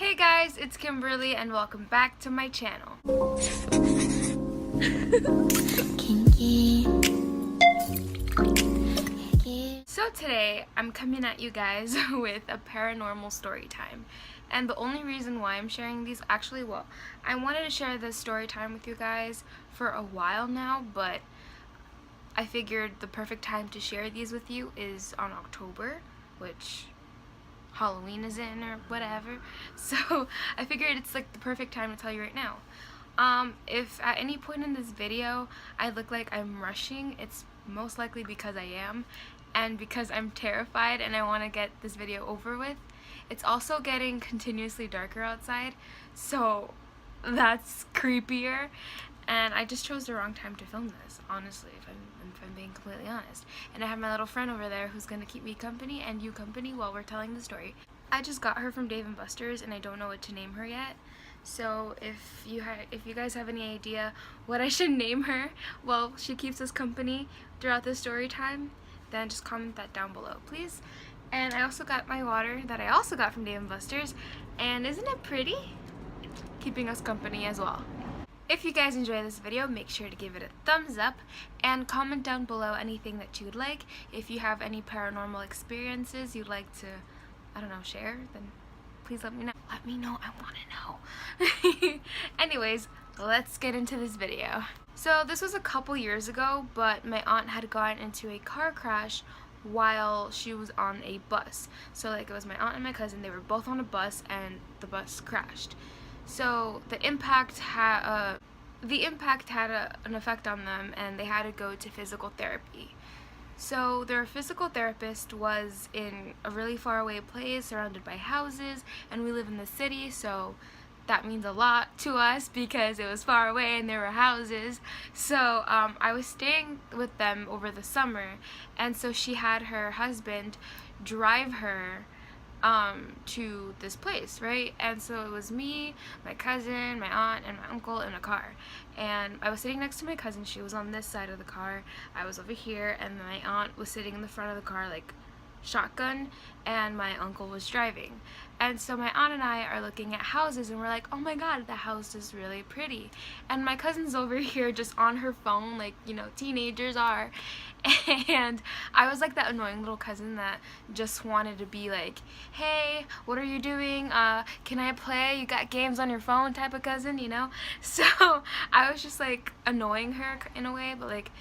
Hey guys, it's Kimberly and welcome back to my channel. Kinky. So today, I'm coming at you guys with a paranormal story time. And the only reason why I'm sharing these, I wanted to share this story time with you guys for a while now, but I figured the perfect time to share these with you is on October, which Halloween is in or whatever. So I figured it's like the perfect time to tell you right now. If at any point in this video I look like I'm rushing, it's most likely because I am, and because I'm terrified and I want to get this video over with. It's also getting continuously darker outside, so that's creepier, and I just chose the wrong time to film this, honestly, if I'm being completely honest. And I have my little friend over there who's going to keep me company and you company while we're telling the story. I just got her from Dave & Buster's and I don't know what to name her yet. So if you guys have any idea what I should name her while she keeps us company throughout the story time, then just comment that down below, please. And I also got my water that I also got from Dave & Buster's, and isn't it pretty? Keeping us company as well. If you guys enjoy this video, make sure to give it a thumbs up and comment down below anything that you would like. If you have any paranormal experiences you'd like to, I don't know, share, then please let me know. Let me know, I want to know. Anyways, let's get into this video. So this was a couple years ago, but my aunt had gotten into a car crash while she was on a bus. So like it was my aunt and my cousin, they were both on a bus and the bus crashed. So the impact had an effect on them, and they had to go to physical therapy. So their physical therapist was in a really far away place surrounded by houses, and we live in the city, so that means a lot to us because it was far away and there were houses. So I was staying with them over the summer, and so she had her husband drive her to this place, right? And so it was me, my cousin, my aunt, and my uncle in a car. And I was sitting next to my cousin. She was on this side of the car. I was over here, and my aunt was sitting in the front of the car, like shotgun, and my uncle was driving. And so my aunt and I are looking at houses, and we're like, oh my god, the house is really pretty. And my cousin's over here just on her phone, like, you know, teenagers are. And I was like that annoying little cousin that just wanted to be like, hey, what are you doing? Can I play? You got games on your phone type of cousin, you know? So I was just like annoying her in a way, but like,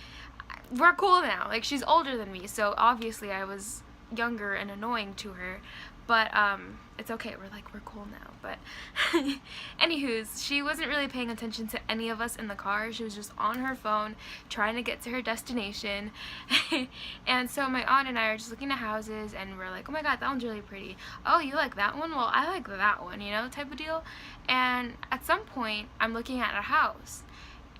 we're cool now. Like, she's older than me, so obviously I was younger and annoying to her, but it's okay, we're cool now. But anywho's, she wasn't really paying attention to any of us in the car. She was just on her phone trying to get to her destination. And so my aunt and I are just looking at houses, and we're like, oh my god, that one's really pretty. Oh, you like that one? Well, I like that one, you know, type of deal. And at some point I'm looking at a house,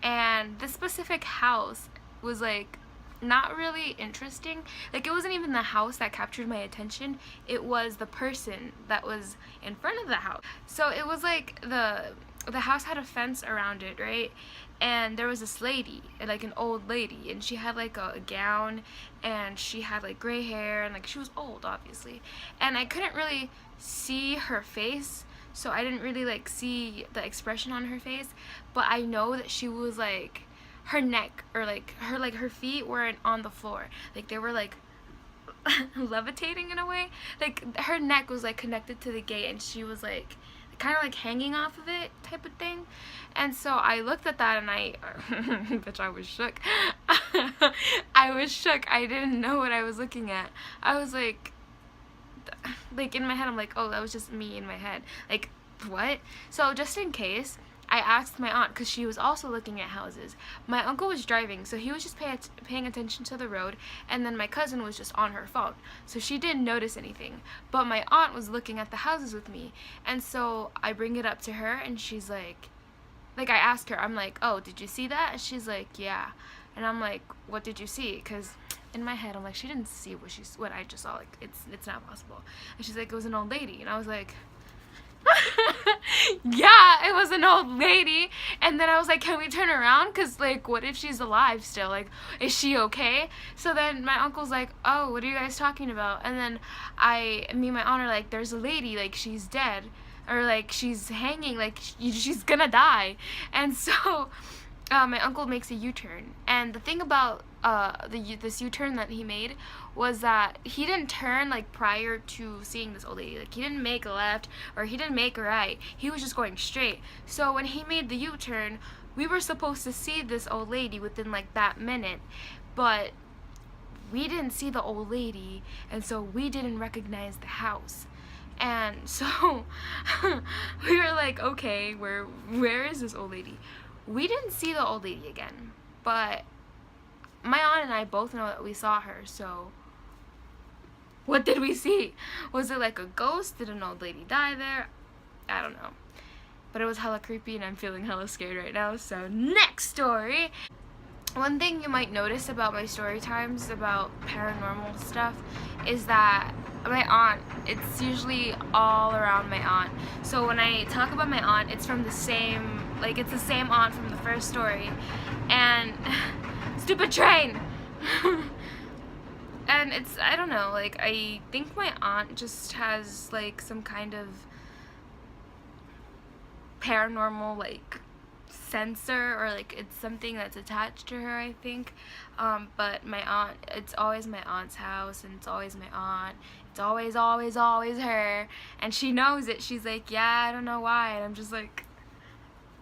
and this specific house was like not really interesting. Like, it wasn't even the house that captured my attention, it was the person that was in front of the house. So it was like the house had a fence around it, right? And there was this lady, like an old lady, and she had like a gown, and she had like gray hair, and like she was old, obviously. And I couldn't really see her face, so I didn't really like see the expression on her face, but I know that she was like, her neck or like her feet weren't on the floor, like they were like levitating in a way. Like her neck was like connected to the gate, and she was like kind of like hanging off of it type of thing. And so I looked at that, and I bitch, I was shook. I was shook. I didn't know what I was looking at. I was like in my head I'm like, oh, that was just me in my head, like what? So just in case, I asked my aunt, because she was also looking at houses. My uncle was driving, so he was just paying attention to the road, and then my cousin was just on her phone, so she didn't notice anything. But my aunt was looking at the houses with me, and so I bring it up to her, and she's like I asked her, I'm like, oh, did you see that? And she's like, yeah. And I'm like, what did you see? Because in my head I'm like, she didn't see what I just saw, like it's not possible. And she's like, it was an old lady. And I was like, yeah, it was an old lady. And then I was like, can we turn around? Because like, what if she's alive still? Like, is she okay? So then my uncle's like, oh, what are you guys talking about? And then me and my aunt are like, there's a lady, like she's dead. or like she's hanging, like she's gonna die. And so my uncle makes a U-turn, and the thing about this U-turn that he made was that he didn't turn like prior to seeing this old lady. Like he didn't make a left or he didn't make a right. He was just going straight. So when he made the U-turn, we were supposed to see this old lady within like that minute, but we didn't see the old lady, and so we didn't recognize the house. And so we were like, okay, where is this old lady? We didn't see the old lady again, but my aunt and I both know that we saw her. So what did we see? Was it like a ghost? Did an old lady die there? I don't know, but it was hella creepy and I'm feeling hella scared right now. So next story. One thing you might notice about my story times about paranormal stuff is that my aunt, it's usually all around my aunt. So when I talk about my aunt, it's from the same, like it's the same aunt from the first story. And stupid train. And it's, I don't know, like I think my aunt just has like some kind of paranormal like sensor, or like it's something that's attached to her, I think. But my aunt, it's always my aunt's house, and it's always my aunt. It's always her, and she knows it. She's like, yeah, I don't know why, and I'm just like,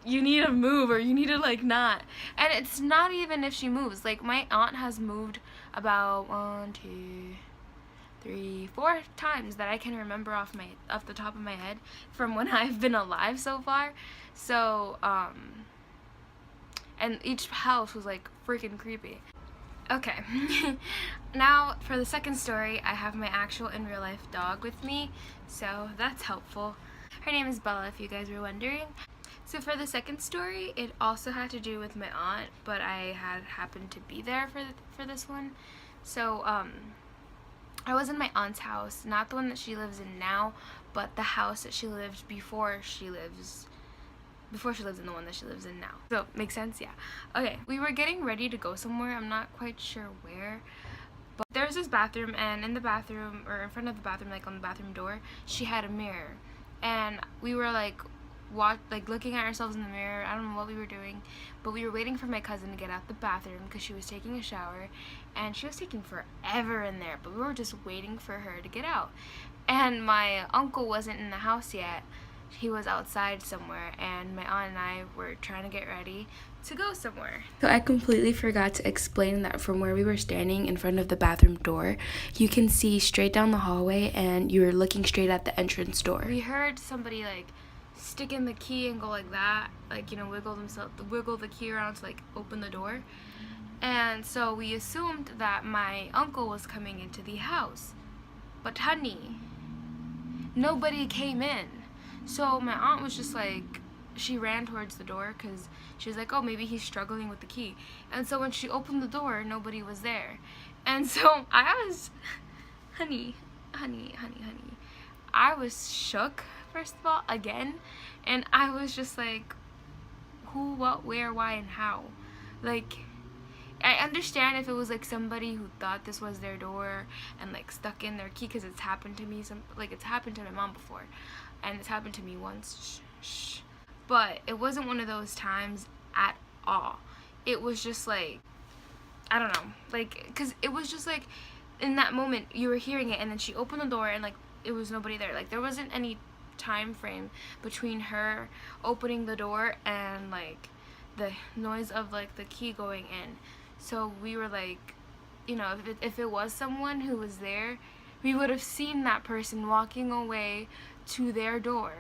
you need to move, or you need to like not. And it's not even if she moves. Like my aunt has moved about 1, 2, 3, 4 times that I can remember off the top of my head from when I've been alive so far. So and each house was like freaking creepy. Okay, now for the second story, I have my actual in real life dog with me, so that's helpful. Her name is Bella, if you guys were wondering. So for the second story, it also had to do with my aunt, but I had happened to be there for this one. So I was in my aunt's house, not the one that she lives in now, but the house that she lived before she lives in the one that she lives in now. So, makes sense? Yeah. Okay, we were getting ready to go somewhere. I'm not quite sure where. But there's this bathroom, and in the bathroom, or in front of the bathroom, like on the bathroom door, she had a mirror. And we were like looking at ourselves in the mirror. I don't know what we were doing, but we were waiting for my cousin to get out the bathroom because she was taking a shower, and she was taking forever in there, but we were just waiting for her to get out. And my uncle wasn't in the house yet. He was outside somewhere, and my aunt and I were trying to get ready to go somewhere. So I completely forgot to explain that from where we were standing in front of the bathroom door, you can see straight down the hallway, and you were looking straight at the entrance door. We heard somebody like stick in the key and go like that, like, you know, wiggle the key around to like open the door. And so we assumed that my uncle was coming into the house. But honey, nobody came in. So my aunt was just like, she ran towards the door because she was like, oh, maybe he's struggling with the key. And so when she opened the door, nobody was there. And so I was, honey, I was shook, first of all, again. And I was just like, who, what, where, why, and how? Like, I understand if it was like somebody who thought this was their door and like stuck in their key, because it's happened to me, it's happened to my mom before. And it's happened to me once, but it wasn't one of those times at all. It was just like, I don't know, like, because it was just like, in that moment, you were hearing it, and then she opened the door, and like, it was nobody there. Like, there wasn't any time frame between her opening the door and like, the noise of like, the key going in. So we were like, you know, if it was someone who was there, we would have seen that person walking away to their door.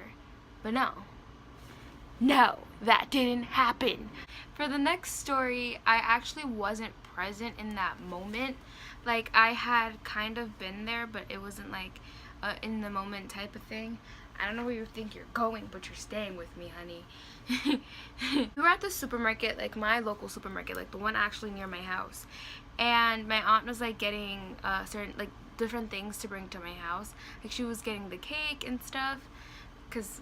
But no, that didn't happen. For the next story, I actually wasn't present in that moment. Like, I had kind of been there, but it wasn't like in the moment type of thing. I don't know where you think you're going, but you're staying with me, honey. We were at the supermarket, like my local supermarket, like the one actually near my house. And my aunt was like getting certain, like, different things to bring to my house. Like, she was getting the cake and stuff, because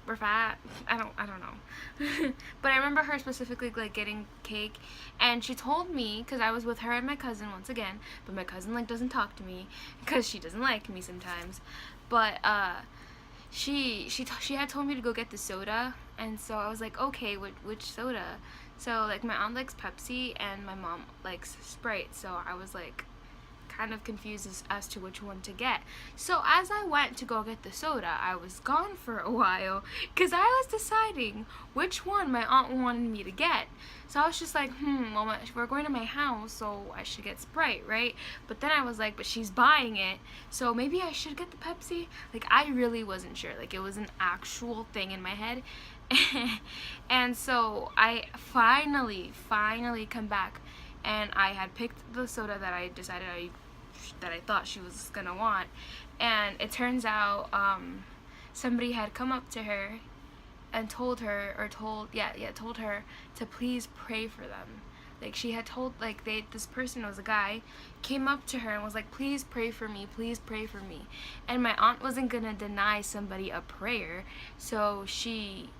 we're fat. I don't know. But I remember her specifically like getting cake, and she told me, because I was with her and my cousin once again, but my cousin like doesn't talk to me because she doesn't like me sometimes. But she had told me to go get the soda, and so I was like, okay, which soda? So like my aunt likes Pepsi and my mom likes Sprite, so I was like kind of confused as to which one to get. So as I went to go get the soda, I was gone for a while because I was deciding which one my aunt wanted me to get. So I was just like, well, we're going to my house, so I should get Sprite, right? But then I was like, but she's buying it, so maybe I should get the Pepsi? Like, I really wasn't sure. Like, it was an actual thing in my head. And so I finally come back, and I had picked the soda that I decided that I thought she was gonna want, and it turns out somebody had come up to her and told her to please pray for them. Like, she had told, like, this person was a guy, came up to her and was like, please pray for me, please pray for me. And my aunt wasn't gonna deny somebody a prayer, so she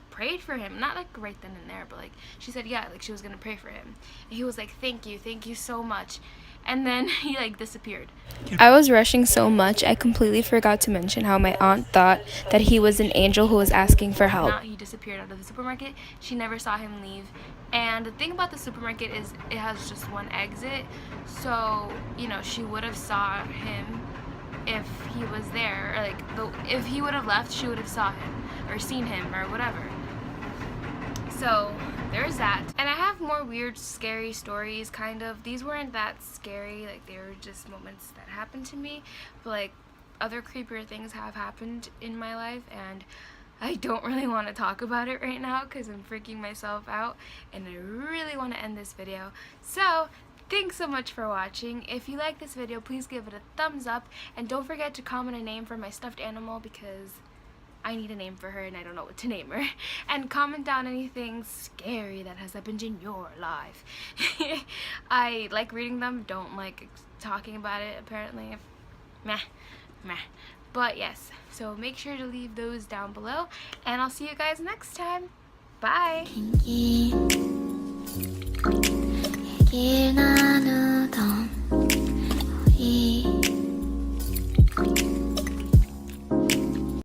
prayed for him. Not like right then and there, but like she said, yeah, like she was gonna pray for him. And he was like, thank you so much. And then he like disappeared. I was rushing so much, I completely forgot to mention how my aunt thought that he was an angel who was asking for help. He disappeared out of the supermarket. She never saw him leave. And the thing about the supermarket is it has just one exit, so you know, she would have saw him if he was there, or like if he would have left, she would have saw him or seen him or whatever. So there's that. And I have more weird, scary stories, kind of. These weren't that scary, like they were just moments that happened to me, but like other creepier things have happened in my life, and I don't really want to talk about it right now because I'm freaking myself out, and I really want to end this video. So thanks so much for watching. If you like this video, please give it a thumbs up, and don't forget to comment a name for my stuffed animal because I need a name for her and I don't know what to name her. And comment down anything scary that has happened in your life. I like reading them, don't like talking about it apparently. Meh. But yes, so make sure to leave those down below, and I'll see you guys next time. Bye! 길